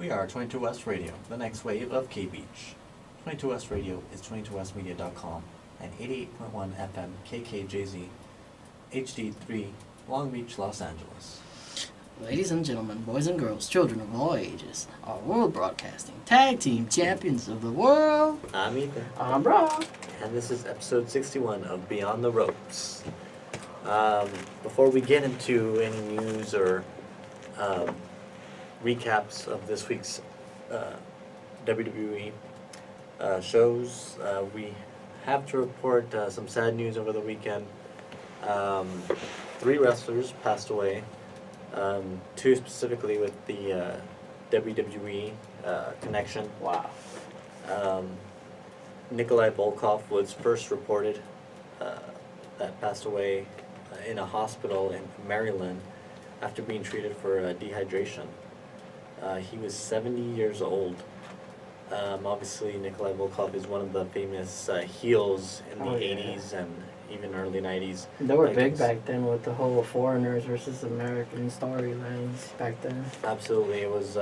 We are 22West Radio, the next wave of K-Beach. 22West Radio is 22westmedia.com and 88.1 FM KKJZ HD3 Long Beach, Los Angeles. Ladies and gentlemen, boys and girls, children of all ages, our World Broadcasting Tag Team Champions of the World. I'm Ethan. I'm Brock. And this is episode 61 of Beyond the Ropes. Before we get into any news or recaps of this week's WWE shows, we have to report some sad news over the weekend. 3 wrestlers passed away, 2 specifically with the WWE connection. Wow. Nikolai Volkov was first reported that passed away in a hospital in Maryland after being treated for dehydration. He was 70 years old. Obviously, Nikolai Volkov is one of the famous heels in the 80s and even early 90s. They were big back then with the whole foreigners versus American storylines back then. Absolutely. It was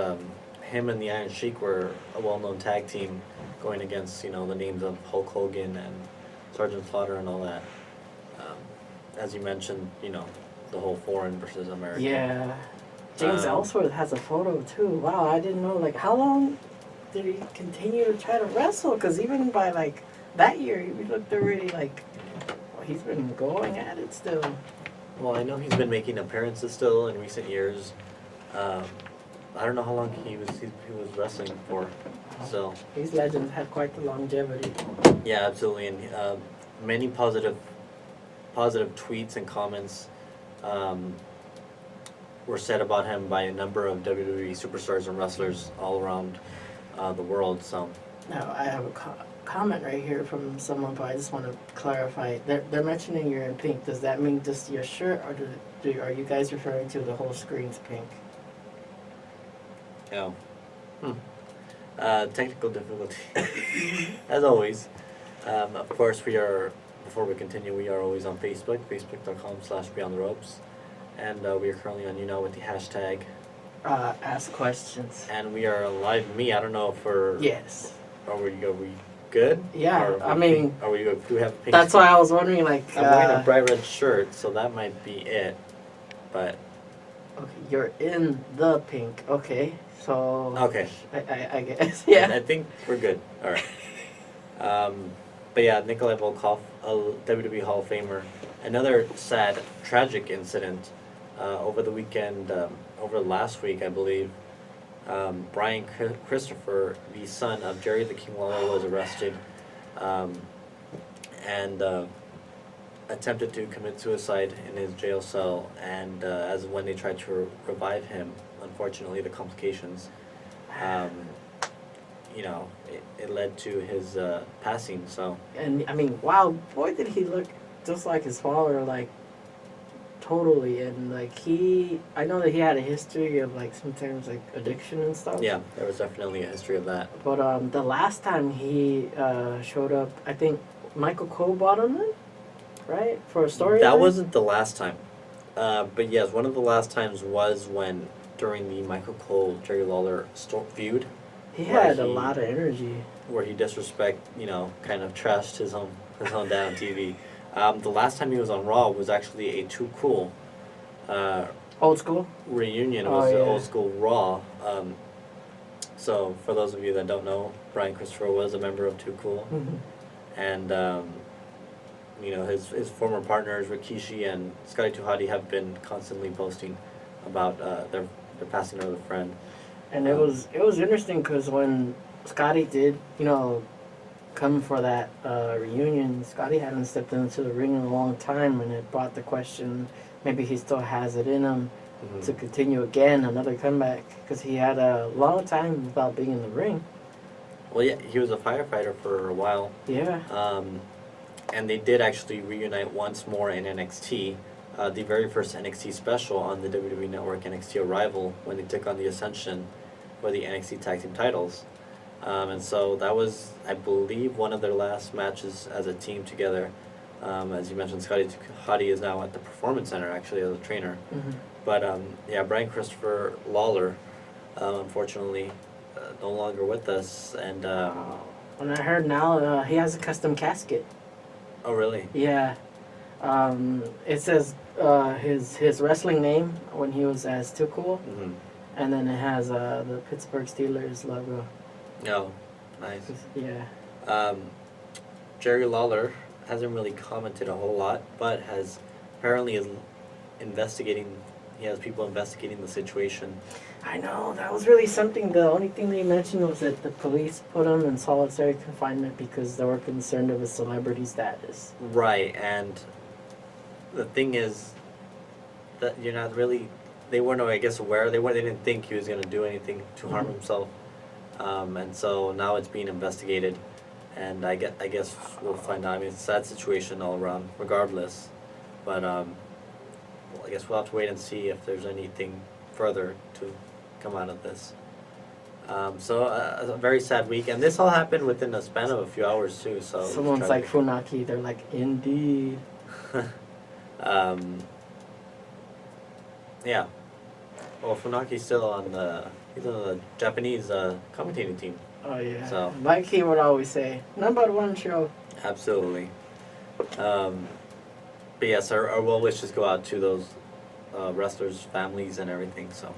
him and the Iron Sheik were a well-known tag team going against, the names of Hulk Hogan and Sergeant Slaughter and all that. As you mentioned, the whole foreign versus American. Yeah. James Ellsworth has a photo too. Wow, I didn't know. How long did he continue to try to wrestle? Because even by that year, he looked already he's been going at it still. Well, I know he's been making appearances still in recent years. I don't know how long he was wrestling for. So these legends had quite the longevity. Yeah, absolutely, and many positive tweets and comments were said about him by a number of WWE superstars and wrestlers all around the world. So now I have a comment right here from someone, but I just want to clarify. They're mentioning you're in pink. Does that mean just your shirt, or are you guys referring to the whole screen's pink? Oh. Technical difficulty. As always. Of course, before we continue, we are always on Facebook, facebook.com/beyondtheropes. And we are currently on, with the hashtag Ask Questions. And we are live. I don't know if we're... Yes. Are we good? Yeah, do we have pink? That's why I was wondering, I'm wearing a bright red shirt, so that might be it. But... Okay, you're in the pink. Okay, so... Okay. I guess, yeah. I think we're good. All right. But yeah, Nikolai Volkov, a WWE Hall of Famer. Another sad, tragic incident over the weekend, over last week, I believe. Brian Christopher, the son of Jerry the King Lawler, was arrested and attempted to commit suicide in his jail cell. And as when they tried to revive him, unfortunately, the complications, it led to his passing. So. And wow, boy, did he look just like his father, totally. And I know that he had a history of sometimes addiction and stuff. Yeah, there was definitely a history of that. But the last time he showed up, I think Michael Cole brought him in, right, for a story. That wasn't the last time, but yes, one of the last times was during the Michael Cole Jerry Lawler feud. He had a lot of energy. Where he kind of trashed his own dad on TV. The last time he was on Raw was actually a Too Cool Old School reunion. It was the Old School Raw. So for those of you that don't know, Brian Christopher was a member of Too Cool. Mm-hmm. And his former partners Rikishi and Scotty 2 Hotty have been constantly posting about their passing of a friend. And it was interesting because when Scotty did come for that reunion, Scotty hadn't stepped into the ring in a long time, and it brought the question, maybe he still has it in him to continue again, another comeback, because he had a long time without being in the ring. Well, yeah, he was a firefighter for a while. Yeah. And they did actually reunite once more in NXT, the very first NXT special on the WWE Network, NXT Arrival, when they took on the Ascension for the NXT Tag Team titles. And so that was, I believe, one of their last matches as a team together. As you mentioned, Scotty Hotty is now at the Performance Center, actually, as a trainer. Mm-hmm. But, Brian Christopher Lawler, unfortunately, no longer with us, and When I heard now, he has a custom casket. oh really? Yeah. It says his wrestling name when he was as Too Cool, Mm-hmm. and then it has the Pittsburgh Steelers logo. Oh, nice. Yeah. Jerry Lawler hasn't really commented a whole lot, but has apparently is investigating. He has people investigating the situation. I know, that was really something. The only thing they mentioned was that the police put him in solitary confinement because they were concerned of his celebrity status. Right, and the thing is that you're not really. They weren't, I guess, aware. They didn't think he was going to do anything to harm Mhm. himself, and so now it's being investigated, and I guess we'll find out. I mean, it's a sad situation all around, regardless, but well, I guess we'll have to wait and see if there's anything further to come out of this. So a very sad week, and this all happened within a span of a few hours too. So it's Someone's like tragic. Funaki, they're like, indeed. um, yeah. Well, Funaki's still he's on the Japanese commentating team. Oh yeah. So- Like he would always say, number one show. Absolutely. But yes, our well wishes go out to those wrestlers' families and everything. So,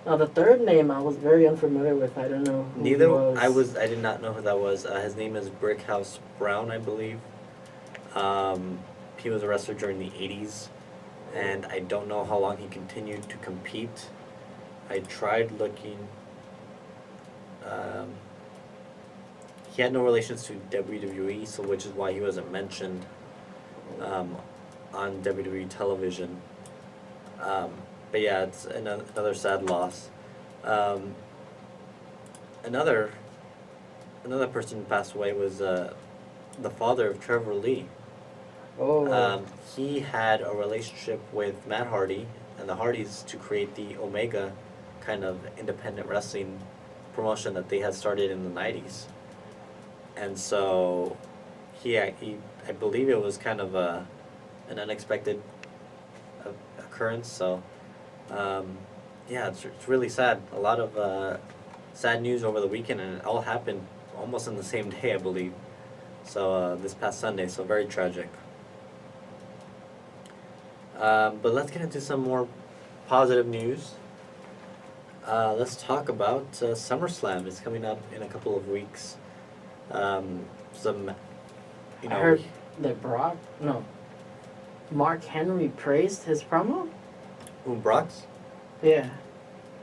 Now the third name I was very unfamiliar with. I don't know who neither he was. I did not know who that was. His name is Brickhouse Brown, I believe. He was a wrestler during the '80s, and I don't know how long he continued to compete. I tried looking. He had no relations to WWE, so which is why he wasn't mentioned on WWE television. But yeah, it's another sad loss. Another person who passed away was the father of Trevor Lee. Oh. He had a relationship with Matt Hardy and the Hardys to create the Omega kind of independent wrestling promotion that they had started in the 90s. And so I believe it was kind of an unexpected occurrence. So yeah, it's really sad. A lot of sad news over the weekend, and it all happened almost on the same day, I believe. So this past Sunday, so very tragic. But let's get into some more positive news. Let's talk about SummerSlam. It's coming up in a couple of weeks. Some, I heard that Mark Henry praised his promo. Brock's. Yeah.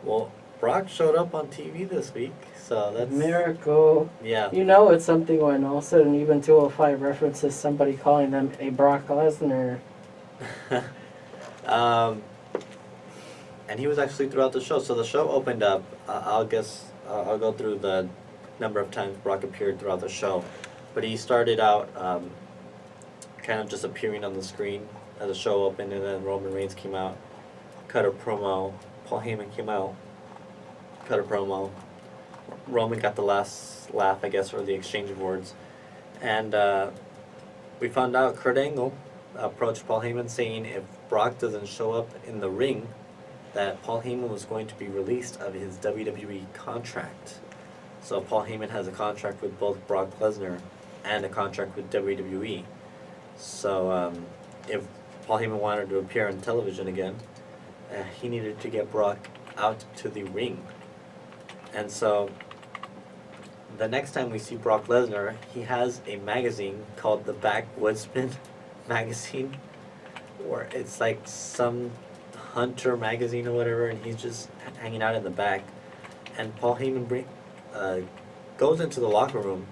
Well, Brock showed up on TV this week, so that's Miracle. yeah. You know it's something when all of a sudden even 205 references somebody calling them a Brock Lesnar. And he was actually throughout the show. So the show opened up. I'll go through the number of times Brock appeared throughout the show, but he started out kind of just appearing on the screen as the show opened, and then Roman Reigns came out, cut a promo. Paul Heyman came out, cut a promo. Roman got the last laugh, I guess, or the exchange of words, and we found out Kurt Angle approached Paul Heyman saying if Brock doesn't show up in the ring, that Paul Heyman was going to be released of his WWE contract. So Paul Heyman has a contract with both Brock Lesnar and a contract with WWE. So if Paul Heyman wanted to appear on television again, he needed to get Brock out to the ring. And so the next time we see Brock Lesnar, he has a magazine called the Backwoodsman magazine, or it's like some Hunter magazine or whatever, and he's just hanging out in the back. And Paul Heyman goes into the locker room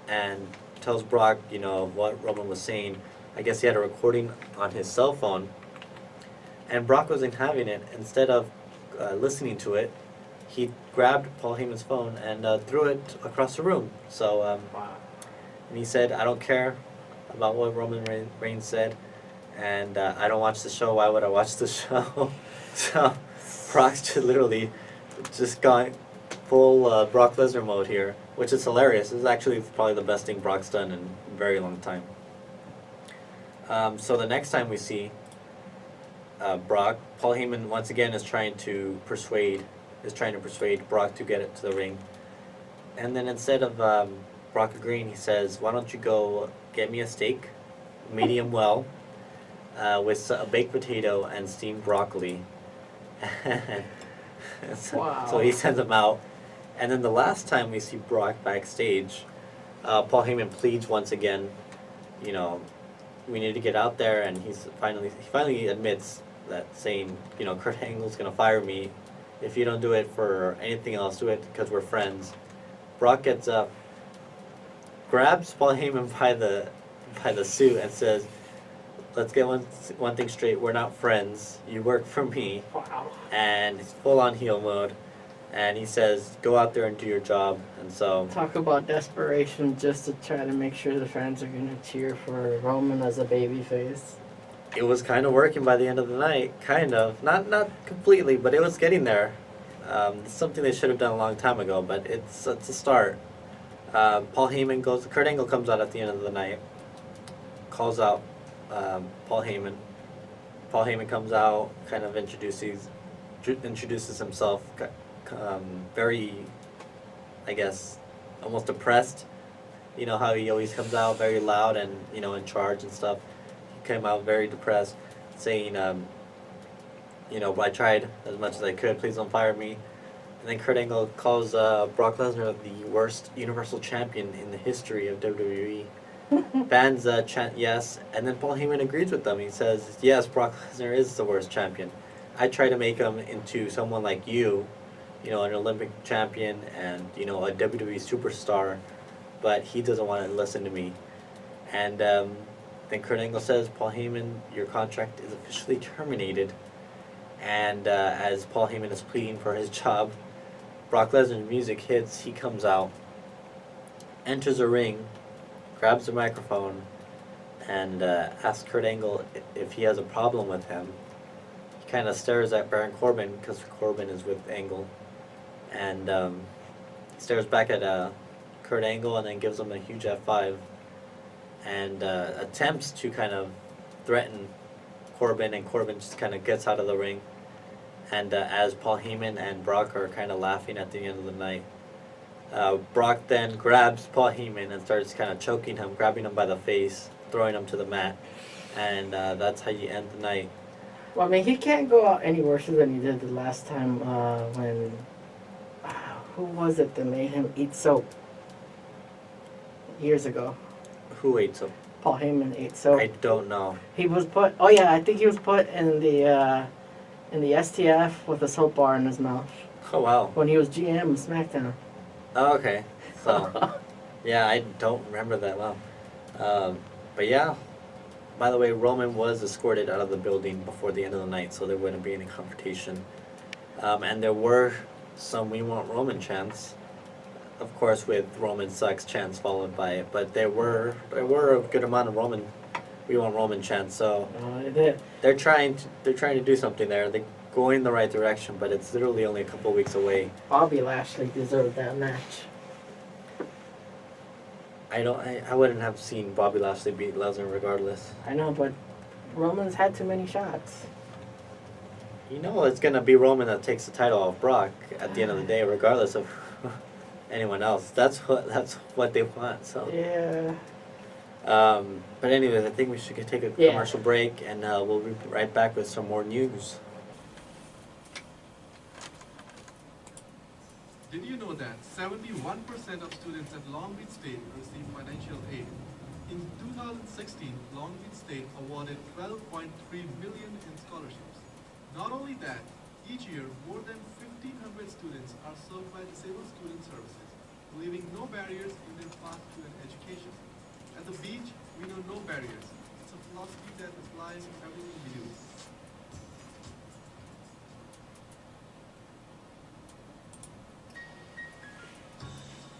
and tells Brock, what Roman was saying. I guess he had a recording on his cell phone, and Brock wasn't having it. Instead of listening to it, he grabbed Paul Heyman's phone and threw it across the room. So, Wow. and he said, "I don't care about what Roman Reigns said, and I don't watch the show. Why would I watch the show?" So Brock's literally just gone full Brock Lesnar mode here, which is hilarious. This is actually probably the best thing Brock's done in a very long time. So the next time we see Brock, Paul Heyman once again is trying to persuade is trying to persuade Brock to get it to the ring. And then instead of Brock agreeing, he says, "Why don't you go get me a steak, medium well, with a baked potato and steamed broccoli." Wow. So he sends him out. And then the last time we see Brock backstage, Paul Heyman pleads once again, you know, we need to get out there, and he finally admits that, saying, you know, Kurt Angle's gonna fire me if you don't do it for anything else. Do it because we're friends. Brock gets up, grabs Paul Heyman by the suit, and says, "Let's get one thing straight. We're not friends. You work for me." Wow. And he's full on heel mode, and he says, "Go out there and do your job." And so Talk about desperation just to try to make sure the fans are gonna cheer for Roman as a babyface. it was kind of working by the end of the night, kind of, not completely, but it was getting there. It's something they should have done a long time ago, but it's a start. Paul Heyman goes. Kurt Angle comes out at the end of the night, calls out Paul Heyman. Paul Heyman comes out, kind of introduces himself, very, I guess, almost depressed. You know how he always comes out very loud and, you know, in charge and stuff. He came out very depressed, saying, you know, "I tried as much as I could. Please don't fire me." And then Kurt Angle calls Brock Lesnar the worst Universal Champion in the history of WWE. Fans chant yes, and then Paul Heyman agrees with them. He says, "Yes, Brock Lesnar is the worst champion. I try to make him into someone like you know, an Olympic champion and, you know, a WWE superstar, but he doesn't want to listen to me." And then Kurt Angle says, "Paul Heyman, your contract is officially terminated." And as Paul Heyman is pleading for his job, Brock Lesnar's music hits. He comes out, enters a ring, grabs the microphone, and asks Kurt Angle if he has a problem with him. He kind of stares at Baron Corbin, because Corbin is with Angle, and stares back at Kurt Angle, and then gives him a huge F5, and attempts to kind of threaten Corbin, and Corbin just kind of gets out of the ring. And as Paul Heyman and Brock are kind of laughing at the end of the night, Brock then grabs Paul Heyman and starts kind of choking him, grabbing him by the face, throwing him to the mat, and that's how you end the night. Well, I mean, he can't go out any worse than he did the last time when... who was it that made him eat soap? Years ago. Who ate soap? Paul Heyman ate soap. I don't know. He was put... Oh, yeah, I think he was put in the STF with a soap bar in his mouth Oh, wow. when he was GM of SmackDown. Oh, okay. So, yeah, I don't remember that well. But yeah, by the way, Roman was escorted out of the building before the end of the night, so there wouldn't be any confrontation. And there were some "We Want Roman" chants, of course, with "Roman sucks" chants followed by it. But there were a good amount of "We Want Roman" chants. So they're trying to do something there. They're going in the right direction, but it's literally only a couple weeks away. Bobby Lashley deserved that match. I wouldn't have seen Bobby Lashley beat Lesnar regardless. I know, but Roman's had too many shots. You know it's gonna be Roman that takes the title off Brock at the end of the day, regardless of anyone else. That's what they want. So. Yeah. But anyways, I think we should take a commercial break, and we'll be right back with some more news. Did you know that 71% of students at Long Beach State receive financial aid? In 2016, Long Beach State awarded $12.3 million in scholarships. Not only that, each year more than 1,500 students are served by Disabled Student Services, leaving no barriers in their path to an education. At the beach, we know no barriers. It's a philosophy that applies to everything we do.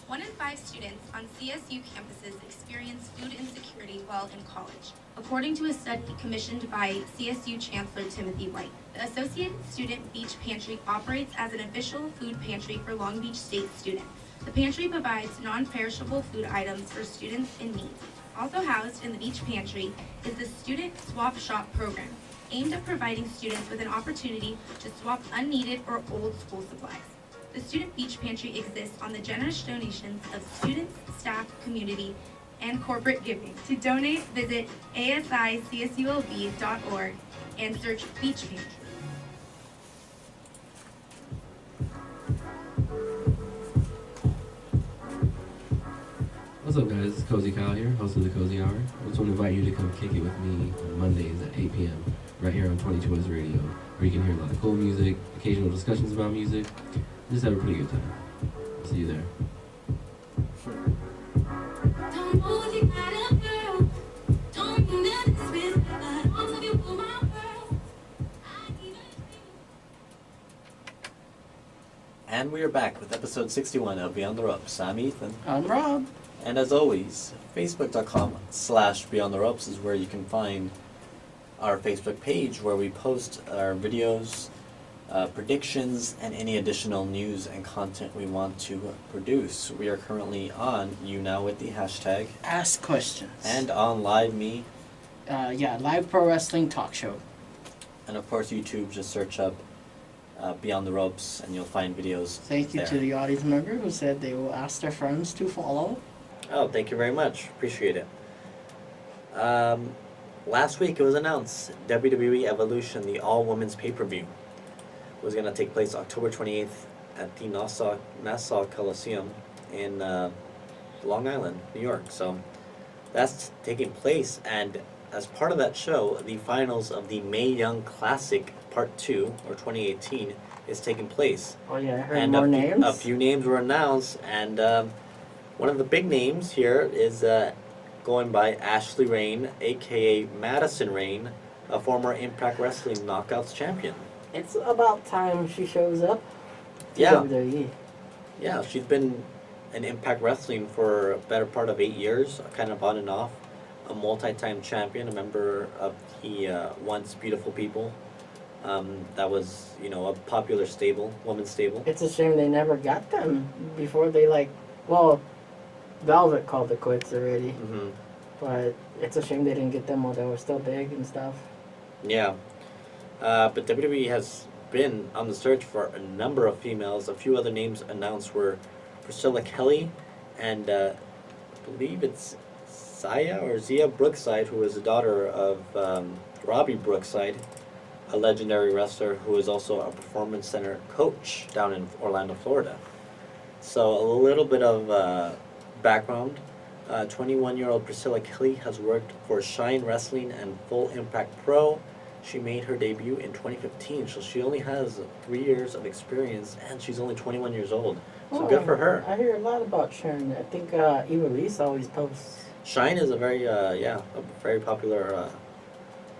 One in 5 students on CSU campuses experience food insecurity while in college, according to a study commissioned by CSU Chancellor Timothy White. The Associated Student Beach Pantry operates as an official food pantry for Long Beach State students. The pantry provides non-perishable food items for students in need. Also housed in the beach pantry is the Student Swap Shop program. aimed at providing students with an opportunity to swap unneeded or old school supplies. The Student Beach Pantry exists on the generous donations of students, staff, community, and corporate giving. To donate, visit asicsulb.org and search Beach Pantry. What's up, guys? It's Cozy Kyle here, host of the Cozy Hour. I just want to invite you to come kick it with me on Mondays at 8 p.m. right here on 22 Radio, where you can hear a lot of cool music, occasional discussions about music, just have a pretty good time. I'll see you there. Don't know if you got a girl. Don't you know this with but all of you were my world. I even And we are back with episode 61 of Beyond the Ropes. I'm Ethan. I'm Rob. And as always, Facebook.com/Beyond the Ropes is where you can find our Facebook page where we post our videos, predictions, and any additional news and content we want to produce. We are currently on YouNow with the hashtag Ask questions. and on LiveMe, live pro wrestling talk show. and of course YouTube. Just search up Beyond the Ropes and you'll find videos. Thank you there. to the audience member who said they will ask their friends to follow. Oh, thank you very much. Appreciate it. Last week it was announced WWE Evolution, the all-women's pay-per-view, was going to take place October 28th at the Nassau Coliseum in Long Island, New York. So that's taking place, and as part of that show, the finals of the Mae Young Classic Part 2, or 2018, is taking place. Oh yeah, I heard And more a few, names. a few names were announced, and one of the big names here is going by Ashley Rain, aka Madison Rain, a former Impact Wrestling Knockouts champion. It's about time she shows up to Yeah. WWE. Yeah, she's been in Impact Wrestling for a better part of 8 years, kind of on and off. A multi-time champion, a member of the Once Beautiful People. That was, a popular stable, women's stable. It's a shame they never got them before they Velvet called it quits already. Hmm. But it's a shame they didn't get them while they were still big and stuff. Yeah. But WWE has been on the search for a number of females. A few other names announced were Priscilla Kelly and I believe it's Zia Brookside, who is the daughter of Robbie Brookside, a legendary wrestler who is also a performance center coach down in Orlando, Florida. So a little bit of background. 21-year-old Priscilla Kelly has worked for Shine Wrestling and Full Impact Pro. She made her debut in 2015, so she only has 3 years of experience, and she's only 21 years old. So good for her. I hear a lot about Sharon. I think Eva Reese always posts. Shine is a very, a very popular,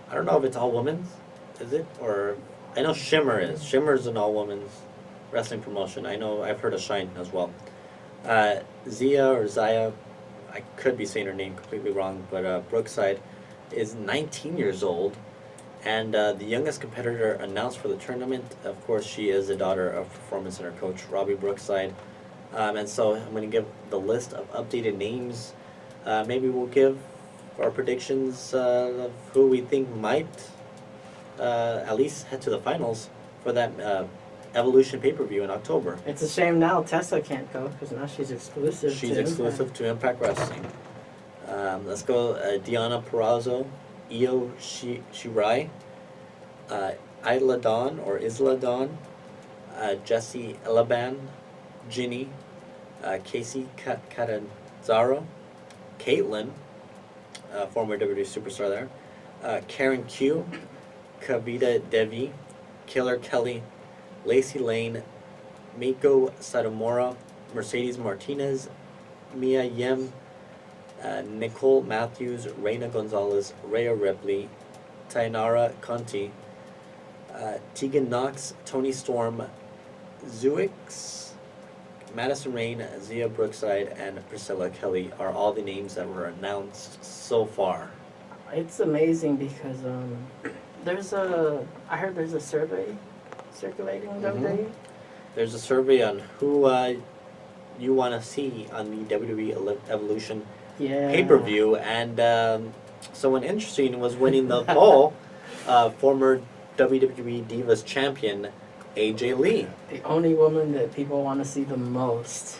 I don't know if it's all women's, is it? Or, I know Shimmer is. Shimmer is an all women's wrestling promotion. I know, I've heard of Shine as well. Zia, I could be saying her name completely wrong, but Brookside is 19 years old, and the youngest competitor announced for the tournament, of course, she is the daughter of Performance Center coach Robbie Brookside. And so I'm going to give the list of updated names. Maybe we'll give our predictions of who we think might at least head to the finals for that Evolution pay-per-view in October. It's a shame now Tessa can't go because now she's exclusive. She's to exclusive to Impact Wrestling. Let's go Diana Perazzo, Io Shirai, Isla Dawn or Isla Dawn, Jessie Elaban, Ginny, Casey Catanzaro, Caitlyn, former WWE superstar there, Karen Q, Kavita Devi, Killer Kelly, Lacey Lane, Miko Satomura, Mercedes Martinez, Mia Yim, Nicole Matthews, Reina Gonzalez, Rhea Ripley, Tainara Conti, Tegan Knox, Tony Storm, Zuix, Madison Rain, Zia Brookside, and Priscilla Kelly are all the names that were announced so far. It's amazing because I heard there's a survey circulating on WWE. There's a survey on who you want to see on the WWE Yeah. pay-per-view, and someone interesting was winning the poll. former WWE Divas champion AJ Lee. The only woman that people want to see the most.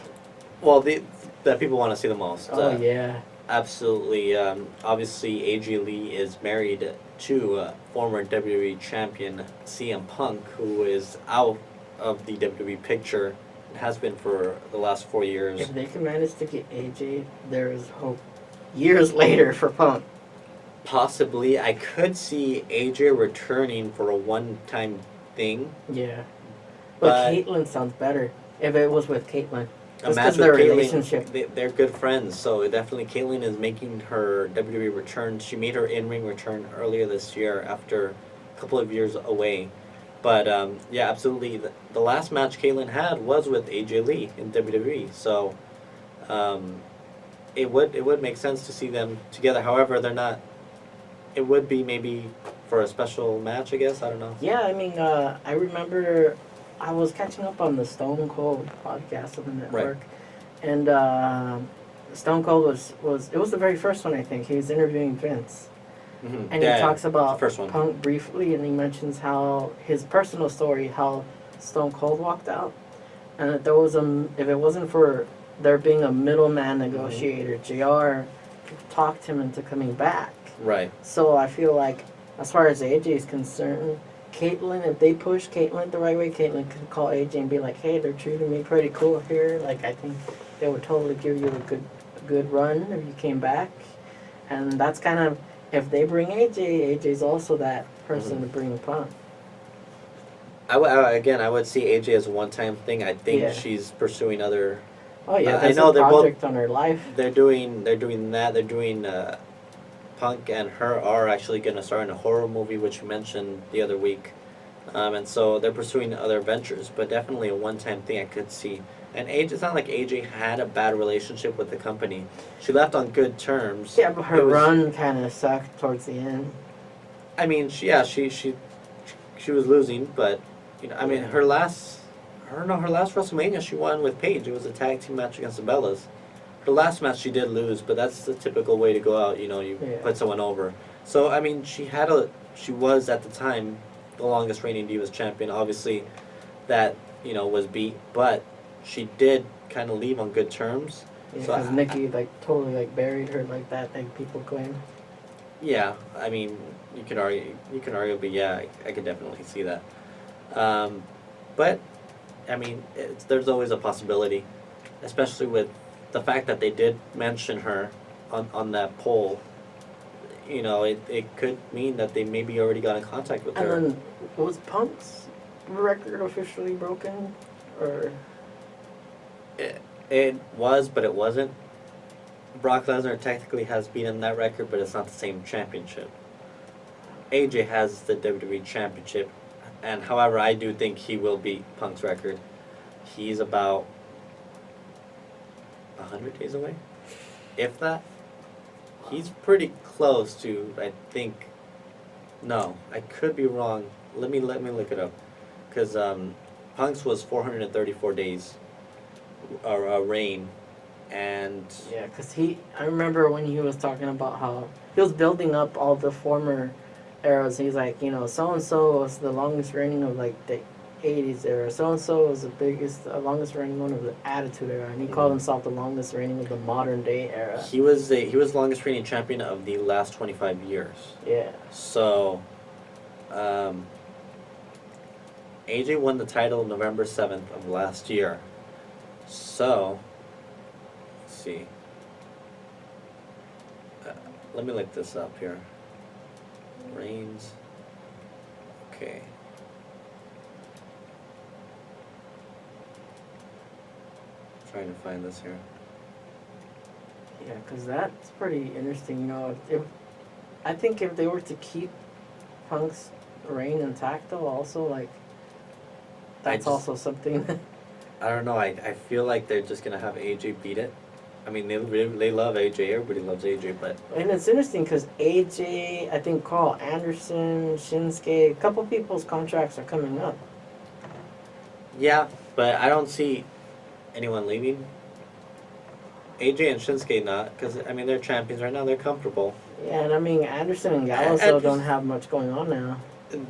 Well, that people want to see the most. Oh yeah. Absolutely. Obviously, AJ Lee is married to former WWE champion CM Punk, who is out of the WWE picture and has been for the last 4 years. If they can manage to get AJ, there is hope. Years later for Punk. Possibly, I could see AJ returning for a one-time thing. Yeah. But- But Caitlyn sounds better. If it was with Caitlyn. A Just match because with their Caitlyn, relationship. they're good friends, so definitely Caitlyn is making her WWE return. She made her in-ring return earlier this year after a couple of years away. But yeah, absolutely. The last match Caitlyn had was with AJ Lee in WWE, so it would make sense to see them together. However, they're not. It would be maybe for a special match, I guess. I don't know. Yeah, I mean, I remember I was catching up on the Stone Cold podcast on the network, and Stone Cold was it was the very first one, I think. He was interviewing Vince, Mm-hmm. and he talks about the first one. Punk briefly, and he mentions how his personal story, how Stone Cold walked out, and that there was if it wasn't for there being a middleman negotiator, JR talked him into coming back. Right. So I feel like, as far as AJ is concerned, Caitlyn, if they push Caitlyn the right way, Caitlyn could call AJ and be like, "Hey, they're treating me pretty cool here. Like, I think they would totally give you a good run if you came back." And that's kind of, if they bring AJ, AJ's also that person to bring Punk. I would see AJ as a one-time thing. I think Yeah. she's pursuing other. Oh yeah, I there's know a they're both- project on her life. They're doing that. They're doing. Punk and her are actually going to star in a horror movie, which you mentioned the other week, and so they're pursuing other ventures. But definitely a one-time thing I could see. And AJ, it's not like AJ had a bad relationship with the company. She left on good terms. Yeah, but her It was- run kind of sucked towards the end. I mean, she was losing, but you know, I mean, her last WrestleMania she won with Paige. It was a tag team match against the Bellas. Her last match she did lose, but that's the typical way to go out. You know, you Yeah. put someone over. So I mean, she was at the time the longest reigning Divas champion. Obviously, that was beat, but she did kind of leave on good terms. Yeah, So because I- Nikki totally buried her like that, like people claim. Yeah, I mean, you can argue, but yeah, I could definitely see that. But I mean, there's always a possibility, especially with the fact that they did mention her on that poll. You know, it could mean that they maybe already got in contact with her. And then, was Punk's record officially broken? Or It was, but it wasn't. Brock Lesnar technically has beaten that record, but it's not the same championship. AJ has the WWE Championship, and however, I do think he will beat Punk's record. He's about 100 days away, if that. He's pretty close to, I think. No, I could be wrong. Let me look it up, because Punk's was 434 days, reign, and yeah, because I remember when he was talking about how he was building up all the former eras. He's like, so and so was the longest reigning of like the 80s era. So and so was the longest reigning one of the Attitude Era, and he called himself the longest reigning of the modern day era. he was the longest reigning champion of the last 25 years. Yeah. So, AJ won the title November 7th of last year. So, let's see. Let me look this up here. Reigns. Okay. Trying to find this here. Yeah, because that's pretty interesting. I think if they were to keep Punk's reign intact, though, also that's just- also something. I don't know. I feel like they're just gonna have AJ beat it. I mean, they love AJ. Everybody loves AJ, but And it's interesting because AJ, I think Carl Anderson, Shinsuke, a couple people's contracts are coming up. yeah. But I don't see anyone leaving. AJ and Shinsuke not, because I mean they're champions right now. They're comfortable. Yeah, and I mean Anderson and Gallows And- though don't have much going on now.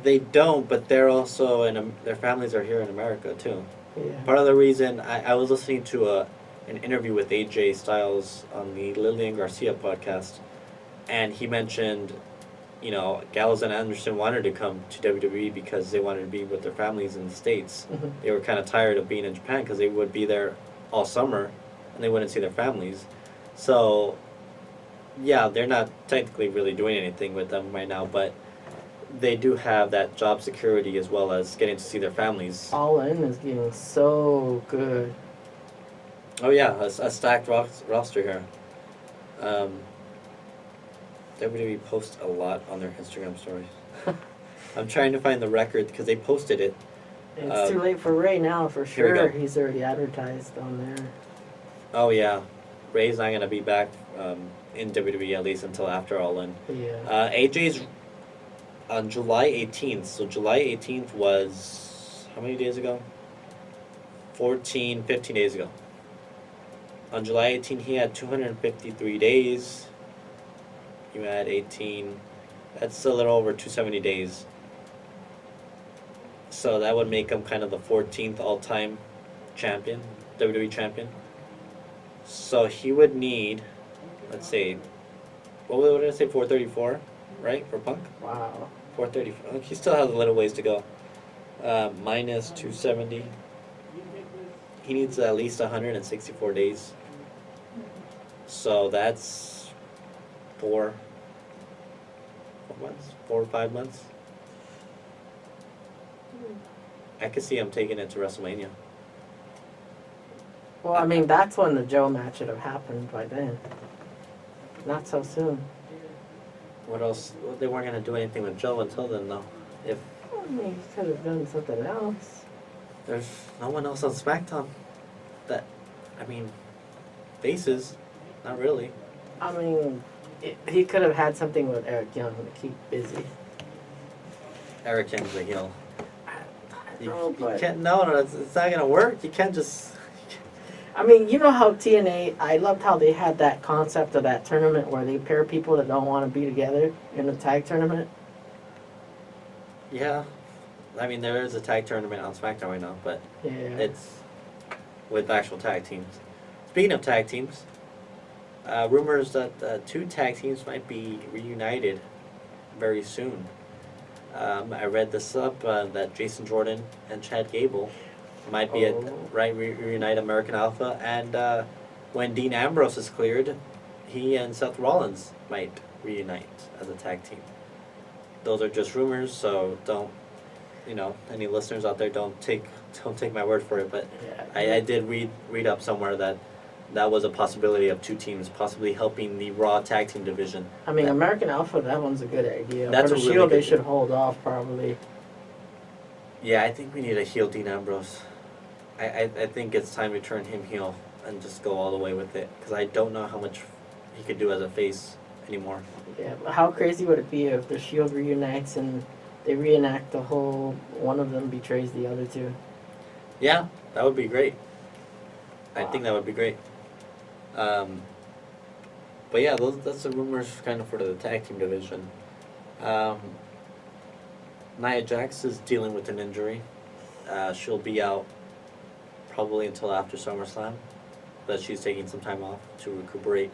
They don't, but they're also their families are here in America too. Yeah. Part of the reason I was listening to an interview with AJ Styles on the Lillian Garcia podcast, and he mentioned, you know, Gallows and Anderson wanted to come to WWE because they wanted to be with their families in the States. Mhm. They were kind of tired of being in Japan because they would be there all summer and they wouldn't see their families. So, yeah, they're not technically really doing anything with them right now, but they do have that job security as well as getting to see their families. All In is getting so good. Oh yeah, a stacked roster here. WWE posts a lot on their Instagram stories. I'm trying to find the record because they posted it. It's too late for Ray now for here we sure. go. He's already advertised on there. Oh yeah, Ray's not gonna be back in WWE at least until after All In. Yeah. AJ's on July 18th. So July 18th was how many days ago? 15 days ago. On July 18th, he had 253 days. You had 18. That's a little over 270 days. So that would make him kind of the 14th all-time champion, WWE champion. So he would need, let's say, what did I say, 434, right, for Punk? Wow. 434. He still has a little ways to go. Minus 270. He needs at least 164 days. So that's 4 months, 4 or 5 months. I could see him taking it to WrestleMania. Well, I mean that's when the Joe match should have happened by then. Not so soon. What else? Well, they weren't gonna do anything with Joe until then, though. If I mean, he could have done something else. there's no one else on SmackDown, that, I mean, faces, not really. I mean, he could have had something with Eric Young to keep busy. Eric Young's the heel. You, No, you but- can't. No, it's not gonna work. You can't just. I mean, you know how TNA, I loved how they had that concept of that tournament where they pair people that don't want to be together in a tag tournament. Yeah, I mean there is a tag tournament on SmackDown right now, but Yeah. it's with actual tag teams. Speaking of tag teams, rumors that 2 tag teams might be reunited very soon. I read this up that Jason Jordan and Chad Gable might be reunite American Alpha, and when Dean Ambrose is cleared, he and Seth Rollins might reunite as a tag team. Those are just rumors, so don't, any listeners out there, don't take my word for it, but Yeah. I did read up somewhere that was a possibility of 2 teams possibly helping the Raw tag team division. I mean, that- American Alpha, that one's a good idea. That's For the a really Shield, good they should idea. hold off probably. Yeah, I think we need a heel Dean Ambrose. I think it's time to turn him heel and just go all the way with it, because I don't know how much he could do as a face anymore. Yeah, but how crazy would it be if the Shield reunites and they reenact the whole, one of them betrays the other two? Yeah, that would be great. I Wow. think that would be great. But yeah, that's the rumors kind of for the tag team division. Nia Jax is dealing with an injury. She'll be out probably until after SummerSlam, but she's taking some time off to recuperate.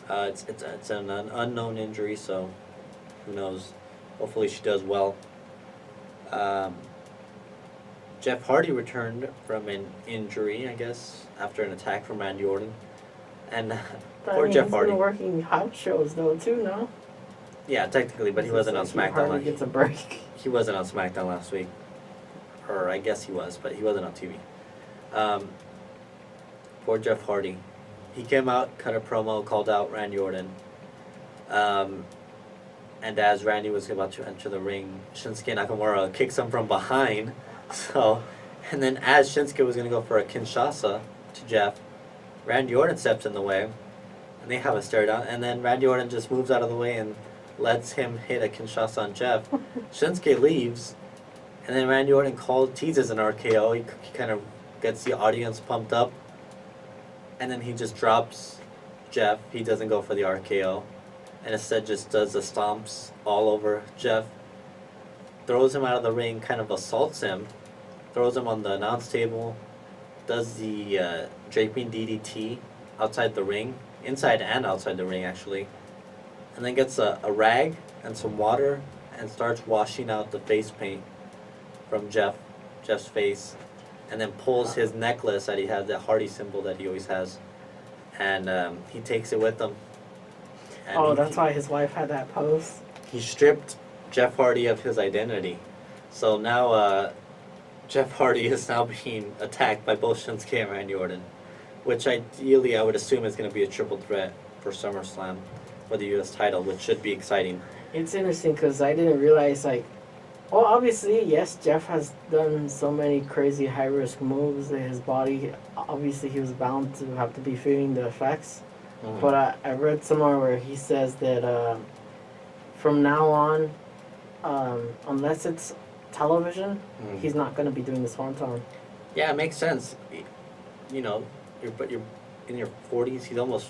It's an unknown injury, so who knows? Hopefully she does well. Jeff Hardy returned from an injury, I guess, after an attack from Randy Orton. And But poor I mean, Jeff he's Hardy. been working house shows though too, no? Yeah, technically, but he wasn't on It's like SmackDown. Hardy gets a break. He wasn't on SmackDown last week. Or I guess he was, but he wasn't on TV. Poor Jeff Hardy. He came out, cut a promo, called out Randy Orton. And as Randy was about to enter the ring, Shinsuke Nakamura kicks him from behind. So, and then as Shinsuke was going to go for a Kinshasa to Jeff, Randy Orton steps in the way. And they have a stare down. And then Randy Orton just moves out of the way and lets him hit a Kinshasa on Jeff. Shinsuke leaves. And then Randy Orton teases an RKO. He kind of gets the audience pumped up. And then he just drops Jeff. He doesn't go for the RKO. and instead just does the stomps all over Jeff, throws him out of the ring, kind of assaults him, throws him on the announce table, does the draping DDT outside the ring, inside and outside the ring actually, and then gets a rag and some water and starts washing out the face paint from Jeff's face, and then pulls his necklace that he has, that Hardy symbol that he always has, and he takes it with him. And Oh, that's why his wife had that pose. he stripped Jeff Hardy of his identity. So now Jeff Hardy is now being attacked by both Shinsuke and Randy Orton, which ideally I would assume is going to be a triple threat for SummerSlam for the U.S. title, which should be exciting. It's interesting because I didn't realize, like, well, obviously, yes, Jeff has done so many crazy high-risk moves that his body, obviously, he was bound to have to be feeling the effects. Mhm. But I read somewhere where he says that from now on, unless it's television, Mhm. he's not going to be doing the Swanton. Yeah, it makes sense. You know, you're in your 40s. He's almost,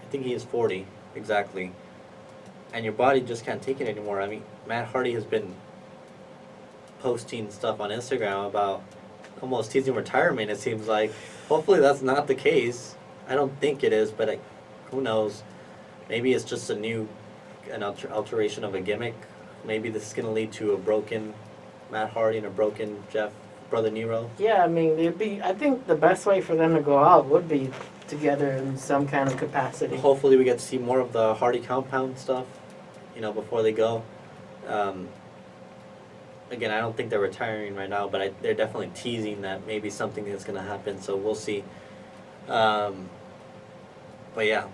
I think he is 40 exactly, and your body just can't take it anymore. I mean, Matt Hardy has been posting stuff on Instagram about almost teasing retirement. It seems like. Hopefully, that's not the case. I don't think it is, but who knows? Maybe it's just an alteration of a gimmick. Maybe this is gonna lead to a broken Matt Hardy and a broken Brother Nero. Yeah, I mean, I think the best way for them to go out would be together in some kind of capacity. Hopefully we get to see more of the Hardy compound stuff, before they go. Again, I don't think they're retiring right now, but they're definitely teasing that maybe something is going to happen, so we'll see. But yeah,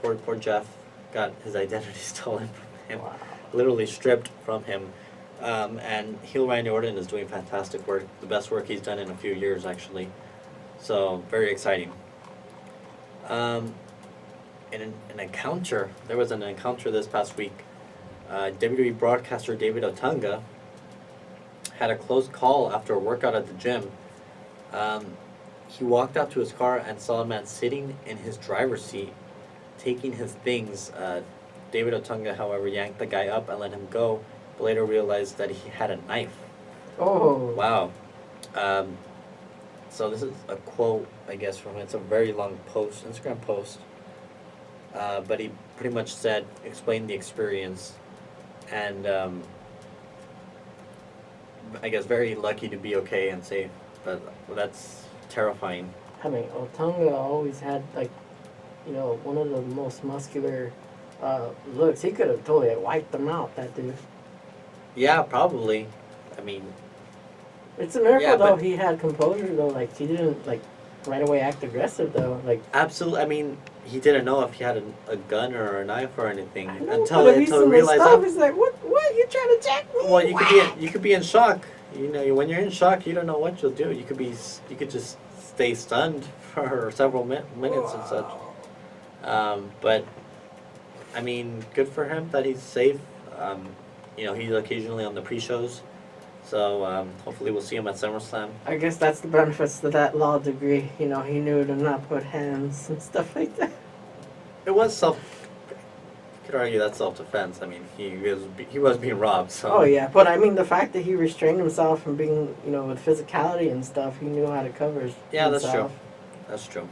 poor Jeff got his identity stolen from him, Wow. literally stripped from him. And heel Randy Orton is doing fantastic work, the best work he's done in a few years actually. So very exciting. In an encounter, there was an encounter this past week. WWE broadcaster David Otunga had a close call after a workout at the gym. He walked out to his car and saw a man sitting in his driver's seat, taking his things. David Otunga, however, yanked the guy up and let him go, but later realized that he had a knife. Oh. Wow. So this is a quote, I guess, from it's a very long post, Instagram post. But he pretty much explained the experience, and I guess very lucky to be okay and safe. But that's terrifying. I mean, Otunga always had, like, one of the most muscular looks. He could have totally wiped them out, that dude. Yeah, probably. I mean, It's a miracle, Yeah, though, but- he had composure, though. Like, he didn't, like, right away act aggressive, though. Like, absolutely. I mean, he didn't know if he had a gun or a knife or anything I know, until but if he's he in the realized. stuff, he's like, what? You trying to jack me? Well, you could be in shock. When you're in shock, you don't know what you'll do. You could just stay stunned for several minutes and such. But I mean, good for him that he's safe. He's occasionally on the pre-shows, so hopefully we'll see him at SummerSlam. I guess that's the benefits to that law degree. He knew to not put hands and stuff like that. It was you could argue that's self-defense. I mean, he was being robbed. So. Oh, yeah. But, I mean, the fact that he restrained himself from being, with physicality and stuff, he knew how to cover himself. Yeah, that's true. That's true.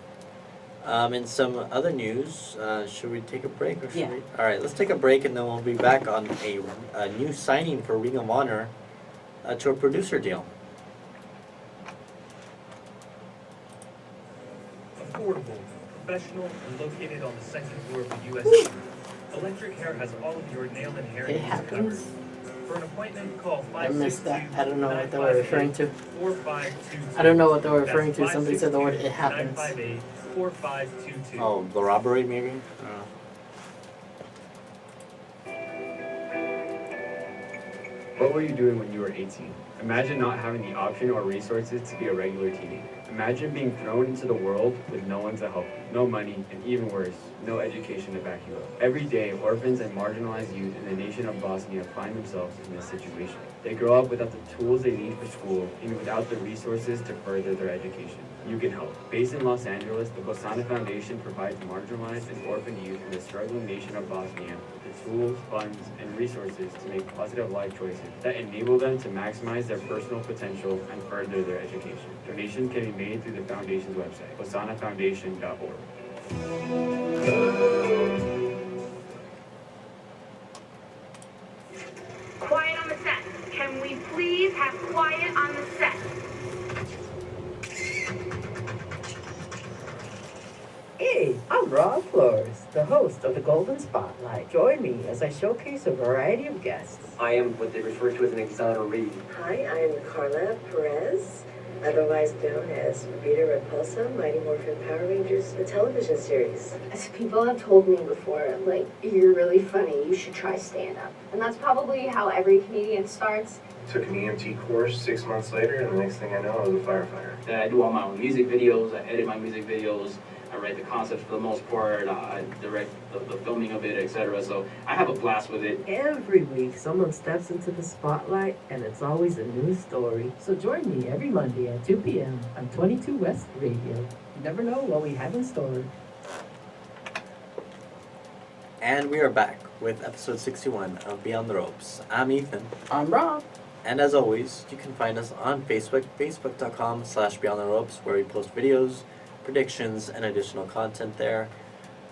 In some other news, should we take a break? Or should Yeah. we? All right, let's take a break, and then we'll be back on a new signing for Ring of Honor to a producer deal. Affordable, professional, and located on the second floor of the U.S. Electric Hair has all of your nail and hair It needs covered. happens. For an appointment, call I missed that. I don't know what they were 562-958-4522. referring to. I don't know what they were referring to. That's Somebody said the word "it happens." 562-958-4522. Oh, the robbery, maybe? What were you doing when you were 18? Imagine not having the option or resources to be a regular teenager. Imagine being thrown into the world with no one to help you, no money, and even worse, no education to back you up. Every day, orphans and marginalized youth in the nation of Bosnia find themselves in this situation. They grow up without the tools they need for school and without the resources to further their education. You can help. Based in Los Angeles, the Bosana Foundation provides marginalized and orphaned youth in the struggling nation of Bosnia the tools, funds, and resources to make positive life choices that enable them to maximize their personal potential and further their education. Donation can be made through the foundation's website, bosanafoundation.org. Quiet on the set. Can we please have quiet on the set? Hey, I'm Rob Flores, the host of the Golden Spotlight. Join me as I showcase a variety of guests. I am what they refer to as an exoneree. Hi, I'm Carla Perez, otherwise known as Rita Repulsa, Mighty Morphin Power Rangers, the television series. As people have told me before, like, you're really funny, you should try stand-up. And that's probably how every comedian starts. Took an EMT course 6 months later, and the next thing I know, I was a firefighter. Then I do all my own music videos, I edit my music videos, I write the concepts for the most part, I direct the filming of it, etc. So I have a blast with it. Every week, someone steps into the spotlight, and it's always a new story. So join me every Monday at 2 p.m. on 22 West Radio. You never know what we have in store. And we are back with episode 61 of Beyond the Ropes. I'm Ethan. I'm Rob. And as always, you can find us on Facebook, facebook.com/Beyond the Ropes, where we post videos, predictions, and additional content there.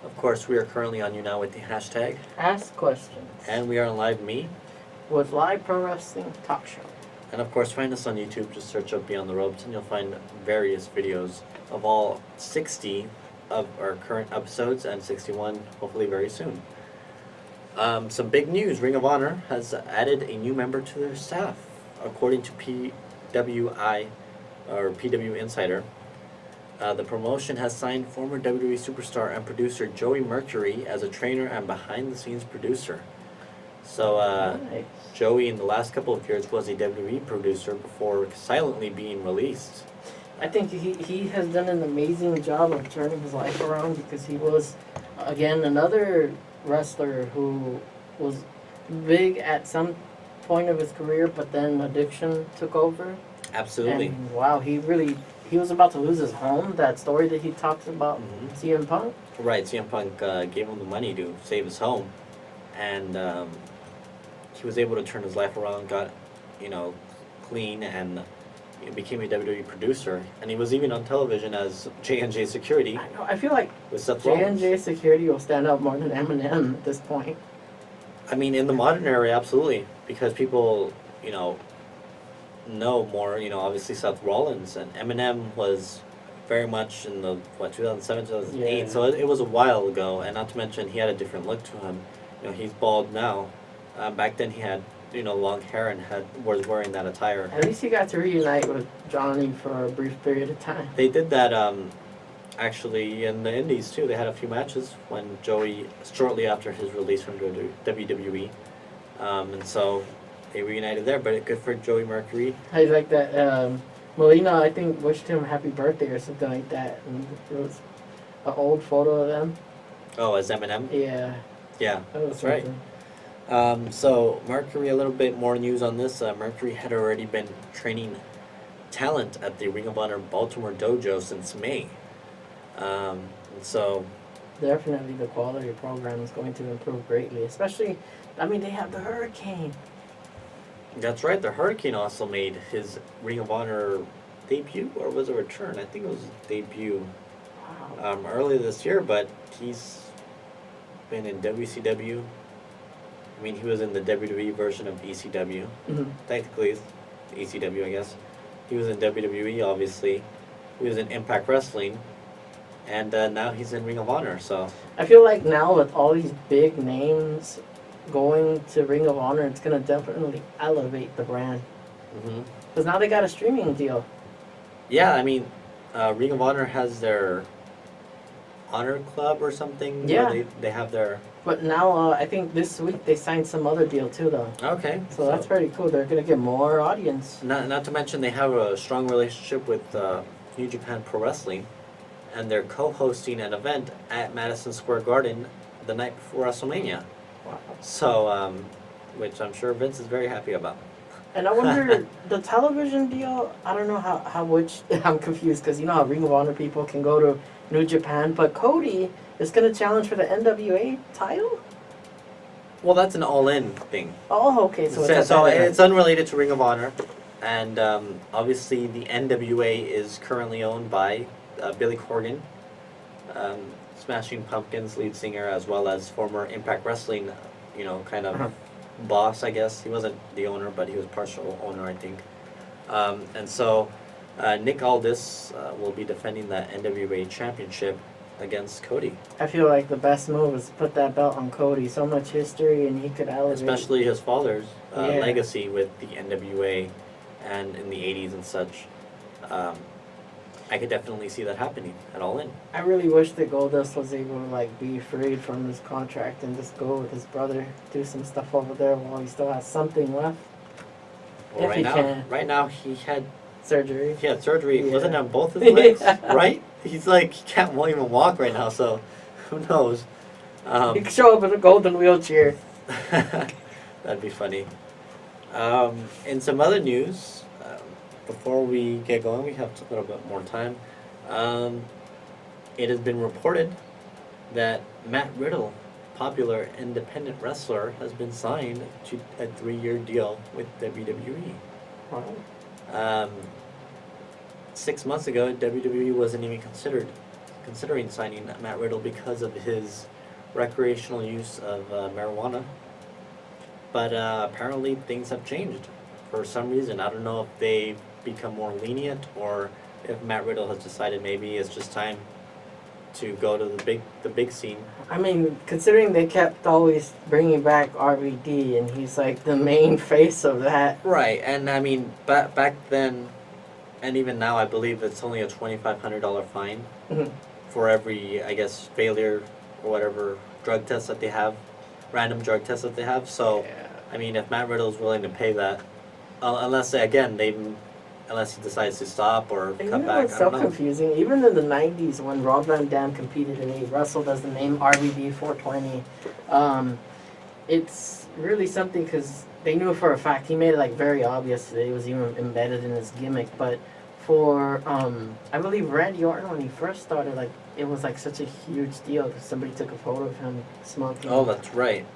Of course, we are currently on You Now with the hashtag. Ask questions. And we are on Live Me. With Live Pro Wrestling Talk Show. And of course, find us on YouTube. Just search up Beyond the Ropes, and you'll find various videos of all 60 of our current episodes and 61 hopefully very soon. Some big news. Ring of Honor has added a new member to their staff. According to PWI, or PW Insider, the promotion has signed former WWE superstar and producer Joey Mercury as a trainer and behind-the-scenes producer. So, Nice. Joey in the last couple of years was a WWE producer before silently being released. I think he has done an amazing job of turning his life around because he was, again, another wrestler who was big at some point of his career, but then addiction took over. Absolutely. And wow, he was about to lose his home. That story that he talks about, CM Punk. Right, CM Punk gave him the money to save his home, and he was able to turn his life around, got, clean, and became a WWE producer. And he was even on television as J&J Security. I know. I feel like with Seth Rollins. J&J Security will stand out more than Eminem at this point. I mean, in the modern era, absolutely, because people, know more. Obviously Seth Rollins, and Eminem was very much in the 2007, 2008. Yeah. So it was a while ago, and not to mention he had a different look to him. He's bald now. Back then he had long hair and was wearing that attire. At least he got to reunite with Johnny for a brief period of time. They did that actually in the Indies too. They had a few matches when Joey, shortly after his release from WWE, and so they reunited there. But good for Joey Mercury. I like that. Melina, I think, wished him happy birthday or something like that, and it was an old photo of them. Oh, as Eminem? Yeah. Yeah, That was that's right. something. So Mercury, a little bit more news on this. Mercury had already been training talent at the Ring of Honor Baltimore dojo since May. And so Definitely the quality of program is going to improve greatly, especially, they have the Hurricane. that's right. The Hurricane also made his Ring of Honor debut, or was it a return? I think it was a debut earlier this year, but he's been in WCW. He was in the WWE version of ECW. Mm-hmm. Technically, it's ECW, I guess. He was in WWE, obviously. He was in Impact Wrestling. And now he's in Ring of Honor, so... I feel like now with all these big names going to Ring of Honor, it's going to definitely elevate the brand. Because now they got a streaming deal. Yeah, Ring of Honor has their Honor Club or something. Yeah. Where they have their. But now I think this week they signed some other deal too, though. Okay. So that's pretty cool. They're gonna get more audience. Not to mention they have a strong relationship with New Japan Pro Wrestling, and they're co-hosting an event at Madison Square Garden the night before WrestleMania. Wow. So, which I'm sure Vince is very happy about. And I wonder the television deal. I don't know how which I'm confused because you know how Ring of Honor people can go to New Japan, but Cody is gonna challenge for the NWA title. Well, that's an all-in thing. Oh, okay. So So it's unrelated to Ring of Honor, and obviously the NWA is currently owned by Billy Corgan, Smashing Pumpkins lead singer, as well as former Impact Wrestling, kind of boss, I guess. He wasn't the owner, but he was partial owner, I think. And so Nick Aldis will be defending that NWA championship against Cody. I feel like the best move is to put that belt on Cody. So much history, and he could elevate. Especially his father's Yeah. legacy with the NWA and in the 80s and such. I could definitely see that happening at All In. I really wish that Goldust was able to like be freed from his contract and just go with his brother, do some stuff over there while he still has something left. Well, If he can. right now he had surgery. He had surgery. Yeah. Wasn't it on both his legs? Yeah. Right? He's like he can't even walk right now. So who knows? He could show up in a golden wheelchair. That'd be funny. In some other news, before we get going, we have a little bit more time. It has been reported that Matt Riddle, popular independent wrestler, has been signed to a 3-year deal with WWE. Wow. 6 months ago, WWE wasn't even considering signing Matt Riddle because of his recreational use of marijuana. But apparently things have changed for some reason. I don't know if they've become more lenient or if Matt Riddle has decided maybe it's just time to go to the big scene. I mean, considering they kept always bringing back RVD, and he's like the main face of that. Right, and I mean, back then, and even now, I believe it's only a $2,500 fine for every, I guess, failure or whatever drug test that they have, random drug tests that they have. So, I mean, if Matt Riddle's willing to pay that, unless he decides to stop or And cut you know back, what's I so don't know. confusing? Even in the 90s when Rob Van Dam competed and he wrestled as the name RVD 420, it's really something because they knew for a fact, he made it like very obvious that it was even embedded in his gimmick, but for, I believe Randy Orton when he first started, like, it was like such a huge deal because somebody took a photo of him smoking. Oh, that's right.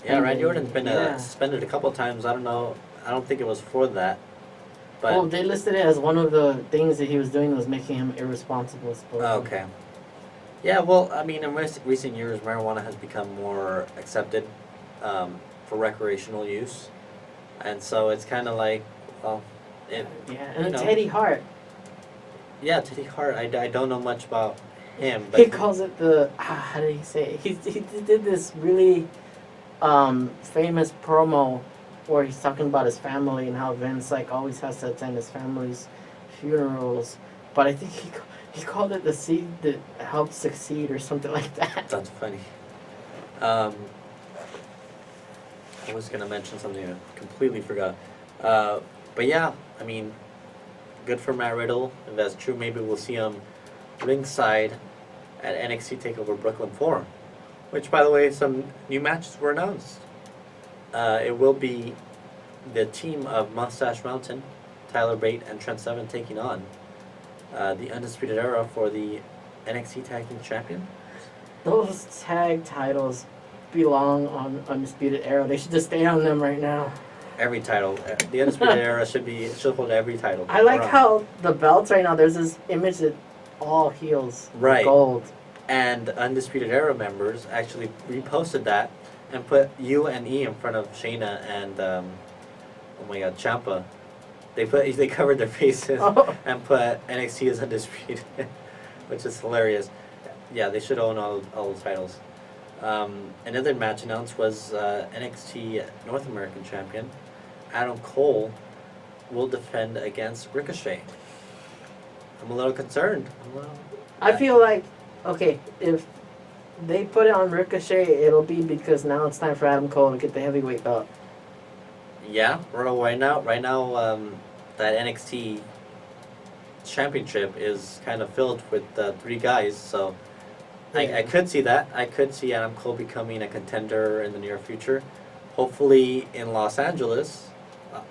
Yeah, And Randy Orton's been yeah. suspended a couple times. I don't know. I don't think it was for that. But Well, they listed it as one of the things that he was doing was making him irresponsible. Supposedly. Okay. Yeah, well, I mean, in recent years, marijuana has become more accepted for recreational use, and so it's kind of like, well, it. Yeah, and Teddy Hart. Yeah, Teddy Hart. I don't know much about him, but He calls it the how did he say it? He did this really famous promo where he's talking about his family and how Vince like always has to attend his family's funerals, but I think he called it the seed that helps succeed or something like that. That's funny. I was gonna mention something I completely forgot. But yeah, I mean, good for Matt Riddle. If that's true, maybe we'll see him ringside at NXT TakeOver Brooklyn 4. Which, by the way, some new matches were announced. It will be the team of Mustache Mountain, Tyler Bate, and Trent Seven taking on the Undisputed Era for the NXT Tag Team Champion. Those tag titles belong on Undisputed Era. They should just stay on them right now. Every title, the Undisputed Era should hold every title. I like around. how the belts right now, there's this image that all heels Right. gold. And Undisputed Era members actually reposted that and put U and E in front of Shayna and oh my God, Ciampa. They covered their faces and put NXT as Undisputed, which is hilarious. Yeah, they should own all the titles. Another match announced was NXT North American Champion Adam Cole will defend against Ricochet. I'm a little concerned. I feel like Okay, if they put it on Ricochet, it'll be because now it's time for Adam Cole to get the heavyweight belt. Yeah, right now, that NXT championship is kind of filled with 3 guys, so I could see that. I could see Adam Cole becoming a contender in the near future. Hopefully in Los Angeles,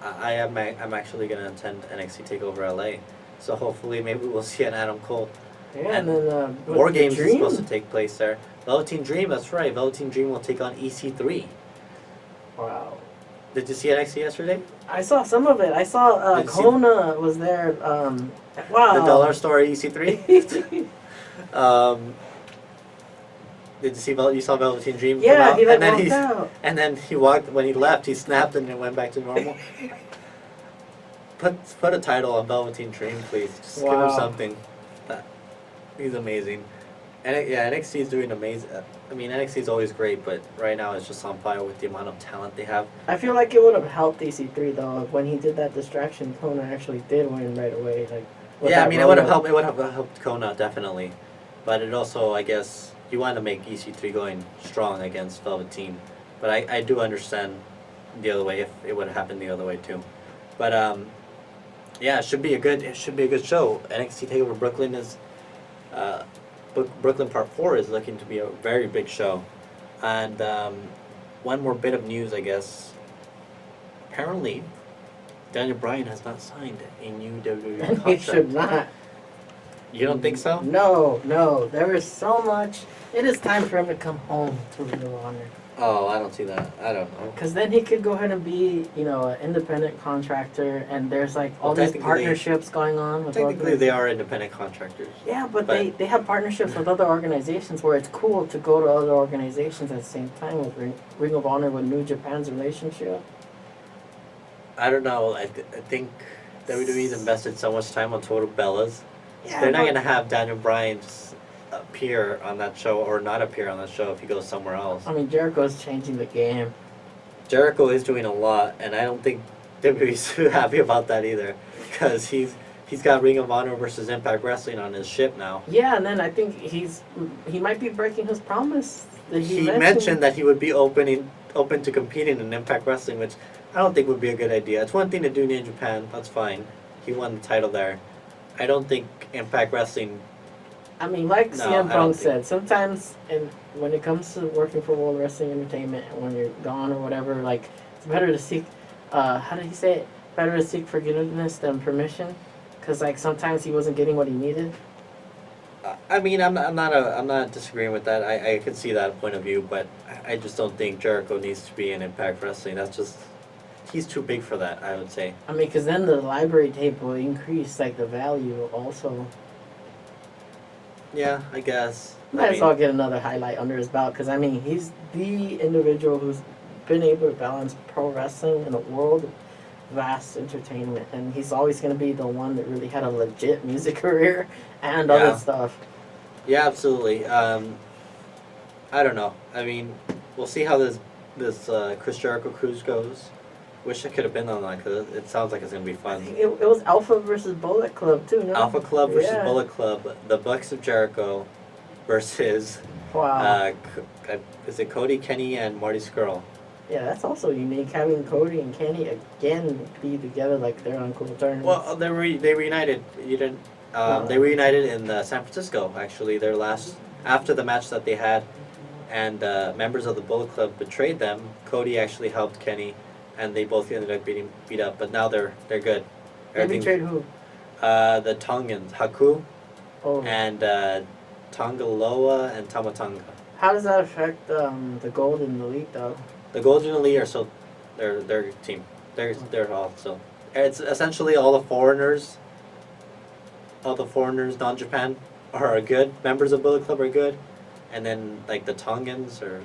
I'm actually going to attend NXT TakeOver LA, so hopefully maybe we'll see an Adam Cole. Yeah, and then War the Games is Dream? supposed to take place there. Velveteen Dream, that's right. Velveteen Dream will take on EC3. Wow. Did you see NXT yesterday? I saw some of it. I saw Did you see- Kona was there. Wow. The Dollar Store EC3. Did you see you saw Velveteen Dream? come Yeah, out? he and then walked he out. and then he walked when he left. He snapped and it went back to normal. Put a title on Velveteen Dream, please. Just give him Wow. something. He's amazing. And yeah, NXT is doing amazing. I mean, NXT is always great, but right now it's just on fire with the amount of talent they have. I feel like it would have helped EC3 though when he did that distraction. Kona actually did win right away. Like. with Yeah, I that mean, it would have roll-up. helped. It would have helped Kona definitely, but it also, I guess, you want to make EC3 going strong against Velveteen. But I do understand the other way if it would have happened the other way too. But yeah, it should be a good show. NXT Takeover Brooklyn is Brooklyn Part 4 is looking to be a very big show. And one more bit of news, I guess. Apparently, Daniel Bryan has not signed a new WWE And contract. he should not. You don't think so? No. There is so much. It is time for him to come home to Ring of Honor. Oh, I don't see that. I don't know. Because then he could go ahead and be, an independent contractor, and there's like all Well, these technically- partnerships going on with Technically, they are independent contractors. Yeah, but they have partnerships with other organizations where it's cool to go to other organizations at the same time with Ring of Honor with New Japan's relationship. I don't know. I think WWE's invested so much time on Total Bellas. Yeah, They're not but- going to have Daniel Bryan just appear on that show or not appear on that show if he goes somewhere else. I mean, Jericho's changing the game. Jericho is doing a lot, and I don't think WWE's too happy about that either, because he's got Ring of Honor versus Impact Wrestling on his ship now. Yeah, and then I think he might be breaking his promise that He mentioned that he would be open to competing in Impact Wrestling, which I don't think would be a good idea. It's one thing to do New Japan, that's fine. He won the title there. I don't think Impact Wrestling. I mean, like No, I CM don't Punk think- said, sometimes when it comes to working for World Wrestling Entertainment, and when you're gone or whatever, like, it's better to seek, how did he say it? Better to seek forgiveness than permission. Because, like, sometimes he wasn't getting what he needed. I mean, I'm not disagreeing with that. I can see that point of view, but I just don't think Jericho needs to be in Impact Wrestling. That's just, he's too big for that, I would say. I mean, because then the library tape will increase, like, the value also. Yeah, I guess. Might as well get another highlight under his belt, because, I mean, he's the individual who's been able to balance pro wrestling and a world vast entertainment, and he's always going to be the one that really had a legit music career and Yeah. other stuff. Yeah, absolutely. I don't know. I mean, we'll see how this Chris Jericho cruise goes. Wish I could have been on that because it sounds like it's gonna be fun. It was Alpha versus Bullet Club too, no? Alpha Club versus Yeah. Bullet Club, the Bucks of Jericho versus Wow. is it Cody, Kenny, and Marty Scurll? Yeah, that's also unique, having Cody and Kenny again be together like they're on cool terms. Well, they reunited. You didn't. They reunited in San Francisco. Actually, their last after the match that they had, and members of the Bullet Club betrayed them. Cody actually helped Kenny, and they both ended up beat up. But now they're good. They betrayed who? The Tongans, Haku, Oh. and Tongaloa and Tamatanga. How does that affect the Golden Elite though? The Golden Elite are so they're a team. They're also. It's essentially all the foreigners. All the foreigners, non-Japan, are good. Members of Bullet Club are good, and then like the Tongans or.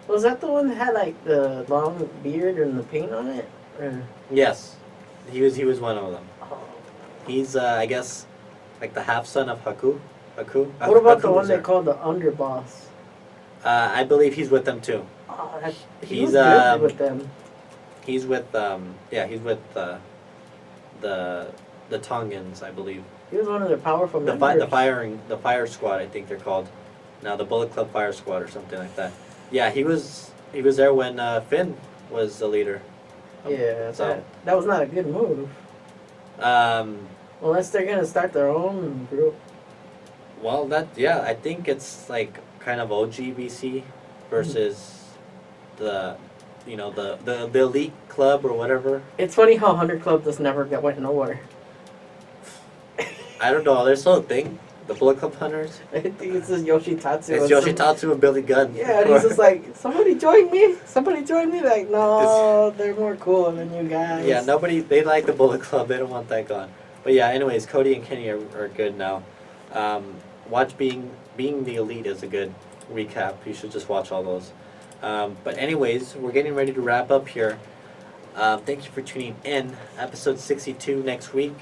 Was that the one that had like the long beard and the paint on it? Or? Yes, he was one of them. He's I guess like the half son of Haku. What about the Haku one was they there. called the Underboss? I believe he's with them too. Oh, he He's was good with them. He's with he's with the Tongans, I believe. He was one of the powerful The members. fire squad, I think they're called. Now the Bullet Club Fire Squad or something like that. Yeah, he was there when Finn was the leader. Yeah, So that was not a good move. Unless they're gonna start their own group. well, I think it's like kind of OGBC versus the the elite club or whatever. It's funny how 100 Club just never went nowhere. I don't know. There's still a thing. The Bullet Club Hunters. I think it's just Yoshitatsu. It's Yoshitatsu and Billy Gunn. Yeah, and he's just like, somebody join me. Somebody join me. Like, no, they're more cool than you guys. Yeah, they like the Bullet Club. They don't want that gone. But yeah, anyways, Cody and Kenny are good now. Watch Being the Elite is a good recap. You should just watch all those. But anyways, we're getting ready to wrap up here. Thank you for tuning in. Episode 62 next week.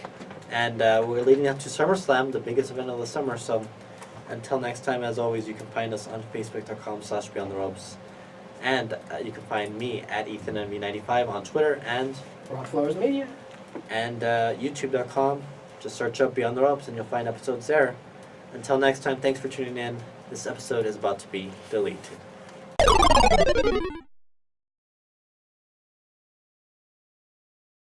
And we're leading up to SummerSlam, the biggest event of the summer. So until next time, as always, you can find us on Facebook.com/BeyondTheRopes. And you can find me at EthanMV95 on Twitter and Rock Flowers Media. And YouTube.com. Just search up Beyond the Ropes and you'll find episodes there. Until next time, thanks for tuning in. This episode is about to be deleted.